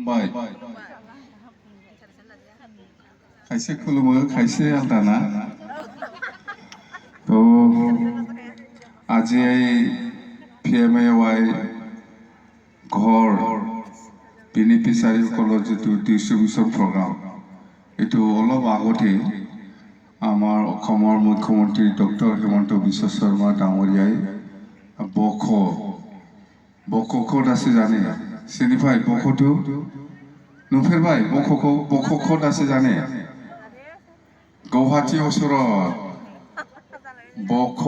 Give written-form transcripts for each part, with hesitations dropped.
bye खायसे खुलुमो खायसे आलदाना तो আজি PMAY ঘৰ বেনিফিচিয়াৰীসকলৰ যিটো ডিষ্ট্ৰিবিউশ্যন প্ৰগ্ৰাম এইটো অলপ আগতে আমাৰ অসমৰ মুখ্যমন্ত্ৰী ডক্টৰ হিমন্ত বিশ্ব শৰ্মা ডাঙৰীয়াই বক ক'ত আছে জানে চিনি পাই বকটো নুফেৰবাই বক ক'ত আছে জানে গুৱাহাটী ওচৰত বক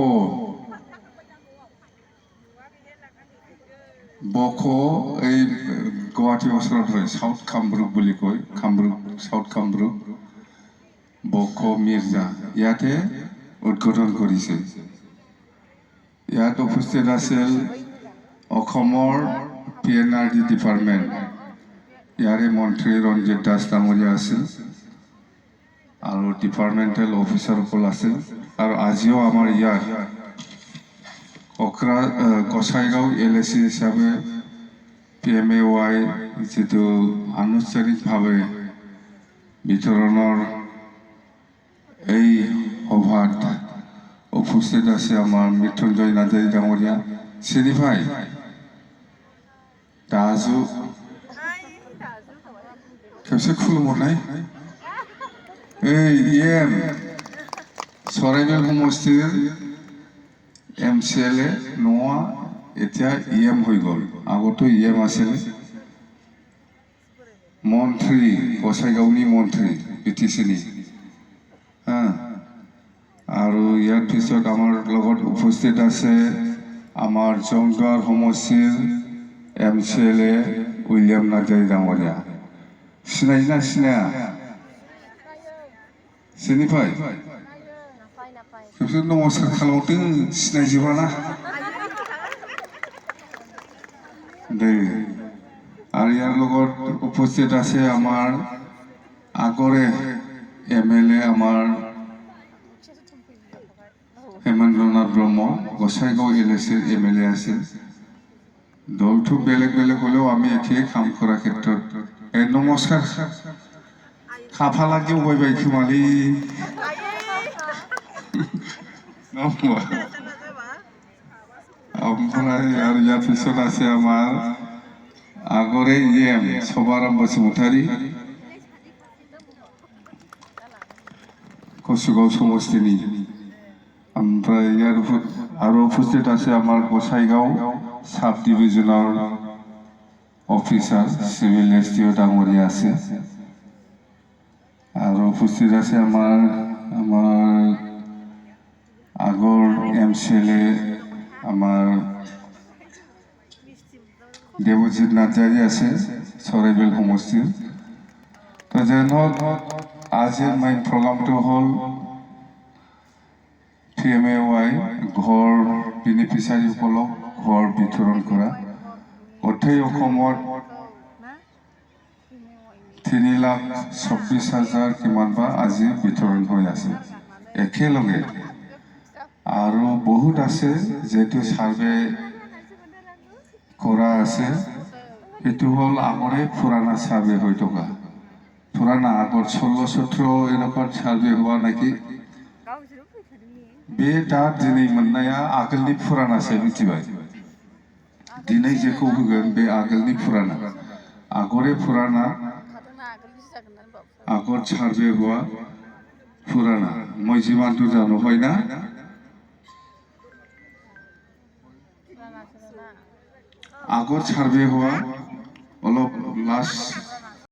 এই গুৱাহাটী ওচৰত হয় সাউথ কামৰূপ বুলি কয় সাউথ কামৰূপ বক মিৰ্জা ইয়াতে উদ্বোধন কৰিছে ইয়াত উপস্থিত আছিল অসমৰ PNRD ডিপাৰ্টমেণ্ট ইয়াৰে মন্ত্ৰী ৰঞ্জিত দাস ডাঙৰীয়া আছিল আৰু ডিপাৰ্টমেণ্টেল অফিচাৰসকল আছিল আৰু আজিও আমাৰ ইয়াত গোসাইগাঁও LAC হিচাপে PMAY যিটো আনুষ্ঠানিকভাৱে বিতৰণৰ এই সভাত উপস্থিত আছে আমাৰ মৃত্যুঞ্জয় নাৰ্জাৰী ডাঙৰীয়া চিনি পাই দাজু খেবसे खुलुमहरनाय EM চৰাইবাল সমষ্টিৰ MCLA নয়া এতিয়া EM হৈ গ'ল আগতো EM আছিল মন্ত্ৰী গোসাইগাঁওনি মন্ত্ৰী BTCনি আৰু ইয়াৰ পিছত আমাৰ লগত উপস্থিত আছে আমাৰ জংগাৰ সমষ্টিৰ MCLA উইলিয়াম নাৰ্জাৰী ডাঙৰীয়া सिनायोना सिनाया सिनि फाय खेबसे नमस्कार खालामदों सिनायजोबाना दे आरो ইয়াৰ লগত উপস্থিত আছে আমাৰ আগৰে MLA আমাৰ হেমেন্দ্ৰনাথ ব্ৰহ্ম গোসাইগাঁও LAC MLA আছিল দলটো বেলেগ বেলেগ হ'লেও আমি একেই কাম কৰাৰ ক্ষেত্ৰত নমস্কাৰ খাফালাগি উবাইবাই खोमालै ओमफ्राय आरो ইয়াৰ পিছত আছে আমাৰ আগৰে EM सभाराम बसुमतारी कसुगाव समष्टिनि ओमफ्राय ইয়াৰ আৰু উপস্থিত আছে আমাৰ গোসাইগাঁও সাব ডিভিজনৰ অফিসাৰ সিভিল SDO ডাঙৰীয়া আছে আৰু উপস্থিত আছে আমাৰ আগৰ MCLA আমাৰ দেৱজিৎ নাৰ্জাৰী আছে চৰাইবাল সমষ্টিৰ তো যেন আজিৰ মেইন প্ৰগ্ৰামটো হ'ল PMAY ঘৰ বেনিফিচিয়াৰীসকলক ঘৰ বিতৰণ কৰা গোটেই অসমত 3,26,000 কিমানবা আজি বিতৰণ হৈ আছে একেলগে আৰু বহুত আছে যেটো সাৰ্ভে কৰা আছে এটো হল আগৰে পুৰানা সাৰ্ভে হৈ থকা পুৰানা আগৰ 16-17 এনেকুৱা সাৰ্ভে হোৱা নাকি बे दा दिनै मोननाया आगोलनि पुरानासो मिथिबाय दिनै जेखौ होगोन बे आगोलनि पुराना আগৰে पुराना আগৰ सार्भे हुआ पुराना মই যিমানটো জানো হয় না আগৰ सार्भे हुआ অলপ লাস্ট